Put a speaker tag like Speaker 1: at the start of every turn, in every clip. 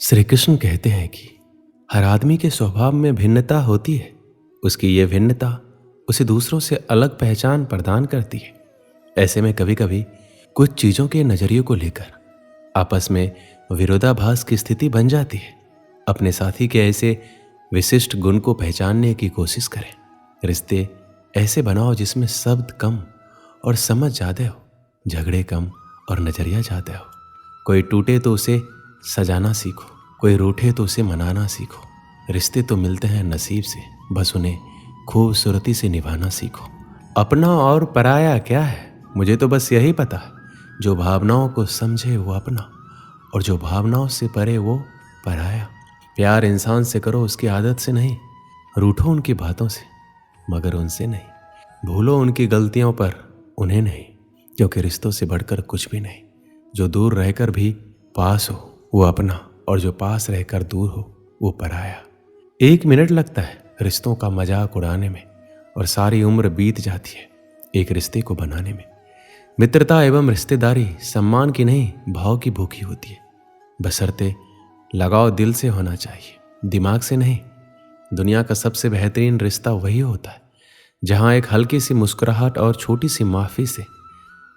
Speaker 1: श्री कृष्ण कहते हैं कि हर आदमी के स्वभाव में भिन्नता होती है। उसकी ये भिन्नता उसे दूसरों से अलग पहचान प्रदान करती है। ऐसे में कभी कभी कुछ चीज़ों के नज़रिए को लेकर आपस में विरोधाभास की स्थिति बन जाती है। अपने साथी के ऐसे विशिष्ट गुण को पहचानने की कोशिश करें। रिश्ते ऐसे बनाओ जिसमें शब्द कम और समझ ज़्यादा हो, झगड़े कम और नज़रिया ज़्यादा हो। कोई टूटे तो उसे सजाना सीखो, कोई रूठे तो उसे मनाना सीखो। रिश्ते तो मिलते हैं नसीब से, बस उन्हें खूबसूरती से निभाना सीखो। अपना और पराया क्या है, मुझे तो बस यही पता है। जो भावनाओं को समझे वो अपना, और जो भावनाओं से परे वो पराया। प्यार इंसान से करो उसकी आदत से नहीं, रूठो उनकी बातों से मगर उनसे नहीं, भूलो उनकी गलतियों पर उन्हें नहीं, क्योंकि रिश्तों से बढ़कर कुछ भी नहीं। जो दूर रहकर भी पास हो वो अपना, और जो पास रहकर दूर हो वो पराया। 1 मिनट लगता है रिश्तों का मजाक उड़ाने में, और सारी उम्र बीत जाती है एक रिश्ते को बनाने में। मित्रता एवं रिश्तेदारी सम्मान की नहीं, भाव की भूखी होती है। बशर्ते लगाव दिल से होना चाहिए, दिमाग से नहीं। दुनिया का सबसे बेहतरीन रिश्ता वही होता है जहां एक हल्की सी मुस्कुराहट और छोटी सी माफी से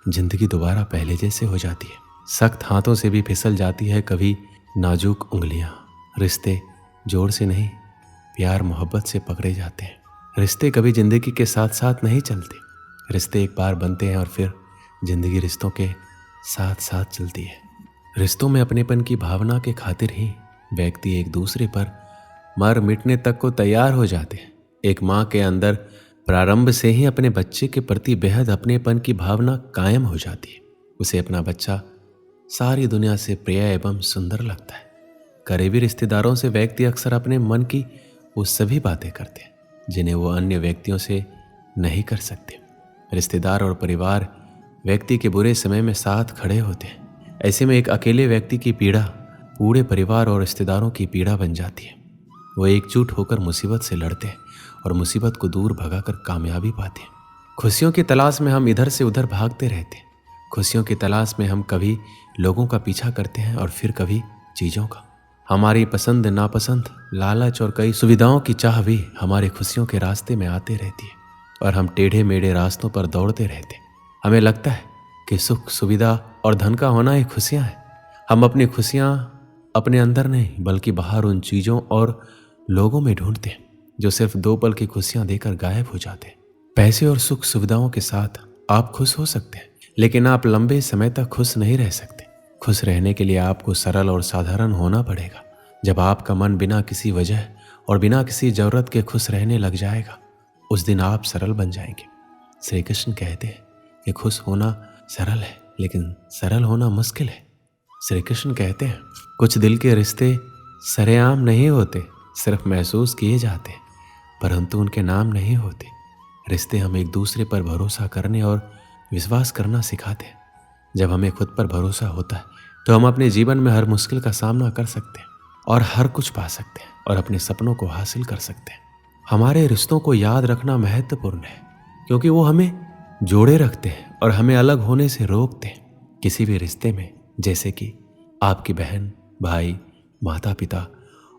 Speaker 1: जिंदगी दोबारा पहले जैसे हो जाती है। सख्त हाथों से भी फिसल जाती है कभी नाजुक उंगलियां। रिश्ते जोर से नहीं, प्यार मोहब्बत से पकड़े जाते हैं। रिश्ते कभी जिंदगी के साथ साथ नहीं चलते। रिश्ते एक बार बनते हैं और फिर जिंदगी रिश्तों के साथ साथ चलती है। रिश्तों में अपनेपन की भावना के खातिर ही व्यक्ति एक दूसरे पर मर मिटने तक को तैयार हो जाते हैं। एक माँ के अंदर प्रारंभ से ही अपने बच्चे के प्रति बेहद अपनेपन की भावना कायम हो जाती है। उसे अपना बच्चा सारी दुनिया से प्रिय एवं सुंदर लगता है। करीबी रिश्तेदारों से व्यक्ति अक्सर अपने मन की वो सभी बातें करते हैं जिन्हें वो अन्य व्यक्तियों से नहीं कर सकते। रिश्तेदार और परिवार व्यक्ति के बुरे समय में साथ खड़े होते हैं। ऐसे में एक अकेले व्यक्ति की पीड़ा पूरे परिवार और रिश्तेदारों की पीड़ा बन जाती है। वो एकजुट होकर मुसीबत से लड़ते हैं और मुसीबत को दूर भगाकर कामयाबी पाते हैं। खुशियों की तलाश में हम इधर से उधर भागते रहते हैं। खुशियों की तलाश में हम कभी लोगों का पीछा करते हैं और फिर कभी चीज़ों का। हमारी पसंद नापसंद, लालच और कई सुविधाओं की चाह भी हमारे खुशियों के रास्ते में आते रहती है, और हम टेढ़े मेढ़े रास्तों पर दौड़ते रहते हैं। हमें लगता है कि सुख, सुविधा और धन का होना ही खुशियाँ हैं। हम अपनी खुशियाँ अपने अंदर नहीं बल्कि बाहर उन चीज़ों और लोगों में ढूंढते हैं जो सिर्फ 2 पल की खुशियाँ देकर गायब हो जाते हैं। पैसे और सुख सुविधाओं के साथ आप खुश हो सकते हैं, लेकिन आप लंबे समय तक खुश नहीं रह सकते। खुश रहने के लिए आपको सरल और साधारण होना पड़ेगा। जब आपका मन बिना किसी वजह और बिना किसी जरूरत के खुश रहने लग जाएगा, उस दिन आप सरल बन जाएंगे। श्री कृष्ण कहते हैं कि खुश होना सरल है, लेकिन सरल होना मुश्किल है। श्री कृष्ण कहते हैं कुछ दिल के रिश्ते सरेआम नहीं होते, सिर्फ महसूस किए जाते, परंतु उनके नाम नहीं होते। रिश्ते हम एक दूसरे पर भरोसा करने और विश्वास करना सिखाते हैं। जब हमें खुद पर भरोसा होता है तो हम अपने जीवन में हर मुश्किल का सामना कर सकते हैं और हर कुछ पा सकते हैं और अपने सपनों को हासिल कर सकते हैं। हमारे रिश्तों को याद रखना महत्वपूर्ण है, क्योंकि वो हमें जोड़े रखते हैं और हमें अलग होने से रोकते हैं। किसी भी रिश्ते में, जैसे कि आपकी बहन, भाई, माता पिता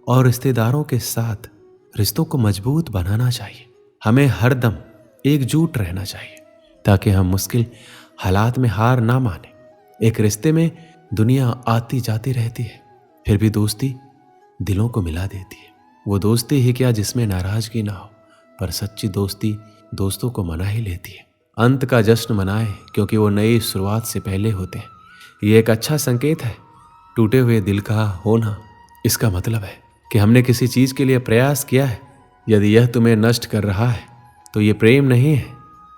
Speaker 1: और रिश्तेदारों के साथ, रिश्तों को मजबूत बनाना चाहिए। हमें हरदम एकजुट रहना चाहिए ताकि हम मुश्किल हालात में हार ना माने। एक रिश्ते में दुनिया आती जाती रहती है, फिर भी दोस्ती दिलों को मिला देती है। वो दोस्ती ही क्या जिसमें नाराजगी ना हो, पर सच्ची दोस्ती दोस्तों को मना ही लेती है। अंत का जश्न मनाए, क्योंकि वो नई शुरुआत से पहले होते हैं। ये एक अच्छा संकेत है। टूटे हुए दिल का होना इसका मतलब है कि हमने किसी चीज़ के लिए प्रयास किया है। यदि यह तुम्हें नष्ट कर रहा है तो ये प्रेम नहीं है।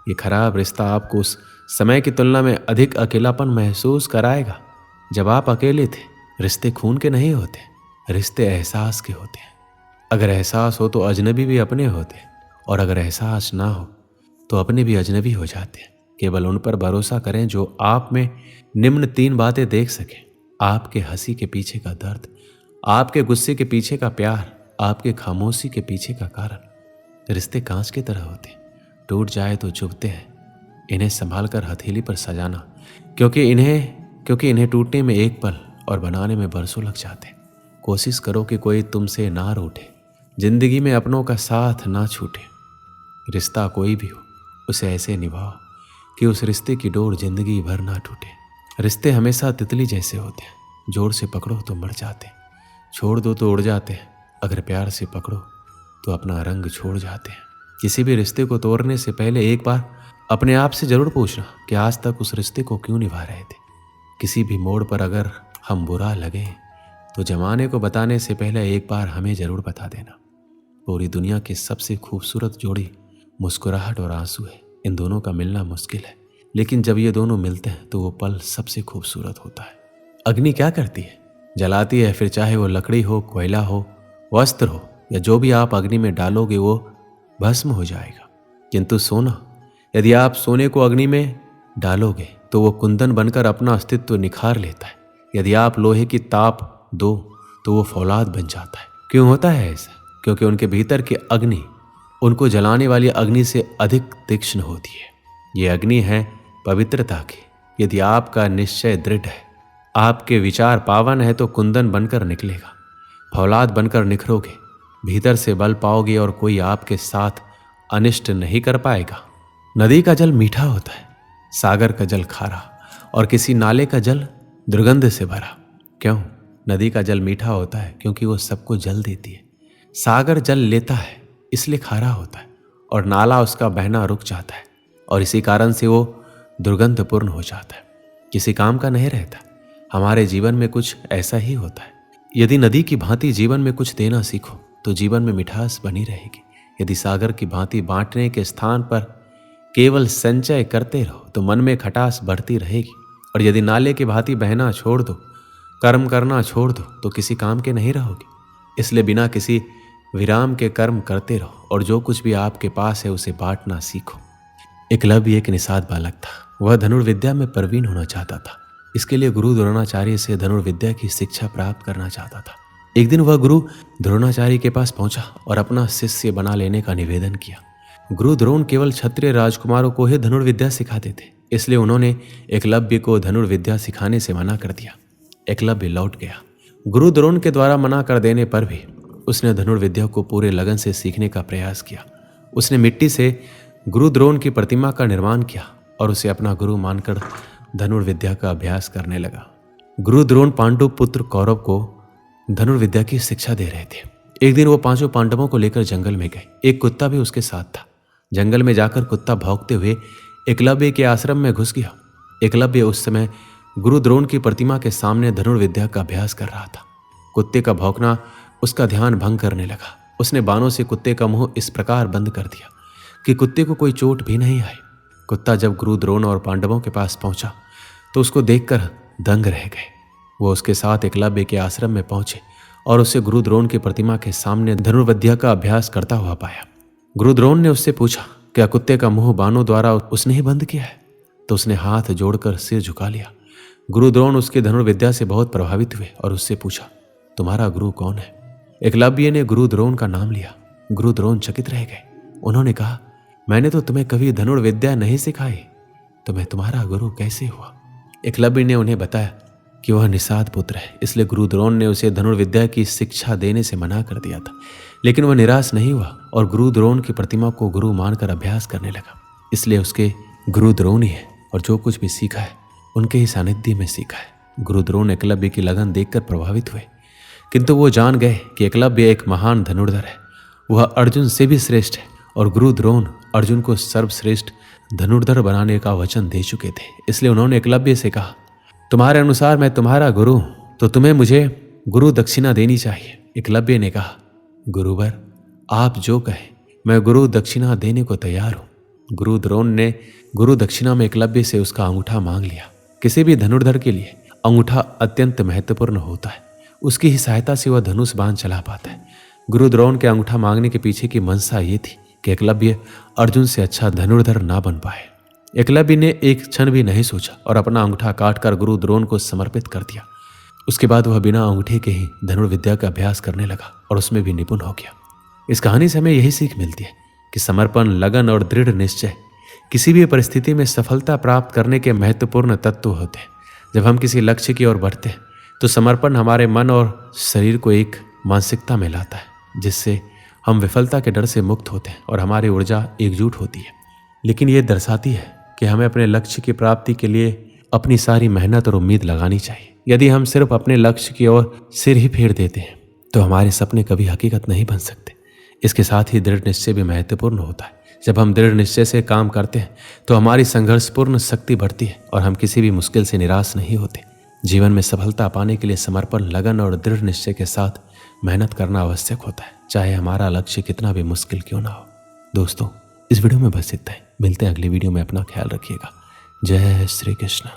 Speaker 1: ये खराब रिश्ता आपको उस समय की तुलना में अधिक अकेलापन महसूस कराएगा जब आप अकेले थे। रिश्ते खून के नहीं होते, रिश्ते एहसास के होते हैं। अगर एहसास हो तो अजनबी भी अपने होते हैं, और अगर एहसास ना हो तो अपने भी अजनबी हो जाते हैं। केवल उन पर भरोसा करें जो आप में निम्न 3 बातें देख सकें: आपके हंसी के पीछे का दर्द, आपके गुस्से के पीछे का प्यार, आपके खामोशी के पीछे का कारण। रिश्ते कांच की तरह होते हैं, टूट जाए तो चुभते हैं। इन्हें संभाल कर हथेली पर सजाना, क्योंकि इन्हें टूटने में 1 पल और बनाने में बरसों लग जाते हैं। कोशिश करो कि कोई तुमसे ना रूठे, जिंदगी में अपनों का साथ ना छूटे। रिश्ता कोई भी हो उसे ऐसे निभाओ कि उस रिश्ते की डोर जिंदगी भर ना टूटे। रिश्ते हमेशा तितली जैसे होते हैं, जोर से पकड़ो तो मर जाते हैं, छोड़ दो तो उड़ जाते हैं, अगर प्यार से पकड़ो तो अपना रंग छोड़ जाते हैं। किसी भी रिश्ते को तोड़ने से पहले एक बार अपने आप से जरूर पूछना कि आज तक उस रिश्ते को क्यों निभा रहे थे। किसी भी मोड़ पर अगर हम बुरा लगे तो जमाने को बताने से पहले एक बार हमें जरूर बता देना। पूरी दुनिया की सबसे खूबसूरत जोड़ी मुस्कुराहट और आंसू है। इन दोनों का मिलना मुश्किल है, लेकिन जब ये दोनों मिलते हैं तो वो पल सबसे खूबसूरत होता है। अग्नि क्या करती है? जलाती है, फिर चाहे वो लकड़ी हो, कोयला हो, वस्त्र हो या जो भी आप अग्नि में डालोगे वो भस्म हो जाएगा। किंतु सोना, यदि आप सोने को अग्नि में डालोगे तो वो कुंदन बनकर अपना अस्तित्व निखार लेता है। यदि आप लोहे की ताप दो तो वो फौलाद बन जाता है। क्यों होता है ऐसा? क्योंकि उनके भीतर की अग्नि उनको जलाने वाली अग्नि से अधिक तीक्ष्ण होती है। ये अग्नि है पवित्रता की। यदि आपका निश्चय दृढ़ है, आपके विचार पावन है तो कुंदन बनकर निकलेगा, फौलाद बनकर निखरोगे, भीतर से बल पाओगे और कोई आपके साथ अनिष्ट नहीं कर पाएगा। नदी का जल मीठा होता है, सागर का जल खारा और किसी नाले का जल दुर्गंध से भरा। क्यों? नदी का जल मीठा होता है क्योंकि वो सबको जल देती है। सागर जल लेता है इसलिए खारा होता है और नाला उसका बहना रुक जाता है और इसी कारण से वो दुर्गंधपूर्ण हो जाता है, किसी काम का नहीं रहता। हमारे जीवन में कुछ ऐसा ही होता है। यदि नदी की भांति जीवन में कुछ देना सीखो तो जीवन में मिठास बनी रहेगी। यदि सागर की भांति बांटने के स्थान पर केवल संचय करते रहो तो मन में खटास बढ़ती रहेगी। और यदि नाले की भांति बहना छोड़ दो, कर्म करना छोड़ दो तो किसी काम के नहीं रहोगे। इसलिए बिना किसी विराम के कर्म करते रहो और जो कुछ भी आपके पास है उसे बांटना सीखो। एकलव्य एक निषाद बालक था। वह धनुर्विद्या में प्रवीण होना चाहता था। इसके लिए गुरु द्रोणाचार्य से धनुर्विद्या की शिक्षा प्राप्त करना चाहता था। एक दिन वह गुरु द्रोणाचार्य के पास पहुंचा और अपना शिष्य बना लेने का निवेदन किया। गुरु द्रोण केवल क्षत्रिय राजकुमारों को ही धनुर्विद्या सिखाते थे, इसलिए उन्होंने एकलव्य को धनुर्विद्या सिखाने से मना कर दिया। एकलव्य लौट गया। गुरु द्रोण के द्वारा मना कर देने पर भी उसने धनुर्विद्या को पूरे लगन से सीखने का प्रयास किया। उसने मिट्टी से गुरु द्रोण की प्रतिमा का निर्माण किया और उसे अपना गुरु मानकर धनुर्विद्या का अभ्यास करने लगा। गुरु द्रोण पांडु पुत्र कौरव को धनुर्विद्या की शिक्षा दे रहे थे। एक दिन वो पांचों पांडवों को लेकर जंगल में गए। एक कुत्ता भी उसके साथ था। जंगल में जाकर कुत्ता भौंकते हुए एकलव्य के आश्रम में घुस गया। एकलव्य उस समय गुरु द्रोण की प्रतिमा के सामने धनुर्विद्या का अभ्यास कर रहा था। कुत्ते का भौंकना उसका ध्यान भंग करने लगा। उसने बाणों से कुत्ते का मुंह इस प्रकार बंद कर दिया कि कुत्ते को कोई चोट भी नहीं आई। कुत्ता जब गुरु द्रोण और पांडवों के पास पहुंचा तो उसको देखकर दंग रह गए। वो उसके साथ एकलव्य के आश्रम में पहुंचे और उसे गुरु द्रोण की प्रतिमा के सामने धनुर्विद्या का अभ्यास करता हुआ पाया। गुरु द्रोण ने उससे पूछा, क्या कुत्ते का मुंह बाणों द्वारा उसने ही बंद किया है? तो उसने हाथ जोड़कर सिर झुका लिया। गुरु द्रोण उसकी धनुर्विद्या से बहुत प्रभावित हुए और उससे पूछा, तुम्हारा गुरु कौन है? एकलव्य ने गुरु द्रोण का नाम लिया। गुरु द्रोण चकित रह गए। उन्होंने कहा, मैंने तो तुम्हें कभी धनुर्विद्या नहीं सिखाई, तो मैं तुम्हारा गुरु कैसे हुआ? एकलव्य ने उन्हें बताया कि वह निषाद पुत्र है, इसलिए गुरु द्रोण ने उसे धनुर्विद्या की शिक्षा देने से मना कर दिया था। लेकिन वह निराश नहीं हुआ और गुरु द्रोण की प्रतिमा को गुरु मानकर अभ्यास करने लगा। इसलिए उसके गुरु द्रोण ही है और जो कुछ भी सीखा है उनके ही सानिध्य में सीखा है। गुरु द्रोण एकलव्य की लगन देखकर प्रभावित हुए, किंतु वो जान गए कि एकलव्य एक महान धनुर्धर है। वह अर्जुन से भी श्रेष्ठ है और गुरु द्रोण अर्जुन को सर्वश्रेष्ठ धनुर्धर बनाने का वचन दे चुके थे। इसलिए उन्होंने एकलव्य से कहा, तुम्हारे अनुसार मैं तुम्हारा गुरु हूं, तो तुम्हें मुझे गुरु दक्षिणा देनी चाहिए। एकलव्य ने कहा, गुरुवर आप जो कहें, मैं गुरु दक्षिणा देने को तैयार हूं। गुरु द्रोण ने गुरु दक्षिणा में एकलव्य से उसका अंगूठा मांग लिया। किसी भी धनुर्धर के लिए अंगूठा अत्यंत महत्वपूर्ण होता है। उसकी ही सहायता से वह धनुष बाण चला पाता है। गुरु द्रोण के अंगूठा मांगने के पीछे की मंशा ये थी कि एकलव्य अर्जुन से अच्छा धनुर्धर ना बन पाए। एकलव्य ने एक क्षण भी नहीं सोचा और अपना अंगूठा काटकर गुरु द्रोण को समर्पित कर दिया। उसके बाद वह बिना अंगूठे के ही धनुर्विद्या का अभ्यास करने लगा और उसमें भी निपुण हो गया। इस कहानी से हमें यही सीख मिलती है कि समर्पण, लगन और दृढ़ निश्चय किसी भी परिस्थिति में सफलता प्राप्त करने के महत्वपूर्ण तत्व होते हैं। जब हम किसी लक्ष्य की ओर बढ़ते हैं तो समर्पण हमारे मन और शरीर को एक मानसिकता में लाता है, जिससे हम विफलता के डर से मुक्त होते हैं और हमारी ऊर्जा एकजुट होती है। लेकिन ये दर्शाती है कि हमें अपने लक्ष्य की प्राप्ति के लिए अपनी सारी मेहनत और उम्मीद लगानी चाहिए। यदि हम सिर्फ अपने लक्ष्य की ओर सिर ही फेर देते हैं तो हमारे सपने कभी हकीकत नहीं बन सकते। इसके साथ ही दृढ़ निश्चय भी महत्वपूर्ण होता है। जब हम दृढ़ निश्चय से काम करते हैं तो हमारी संघर्षपूर्ण शक्ति बढ़ती है और हम किसी भी मुश्किल से निराश नहीं होते। जीवन में सफलता पाने के लिए समर्पण, लगन और दृढ़ निश्चय के साथ मेहनत करना आवश्यक होता है, चाहे हमारा लक्ष्य कितना भी मुश्किल क्यों ना हो। दोस्तों, इस वीडियो में बस इतना ही। मिलते हैं अगली वीडियो में। अपना ख्याल रखिएगा। जय श्री कृष्ण।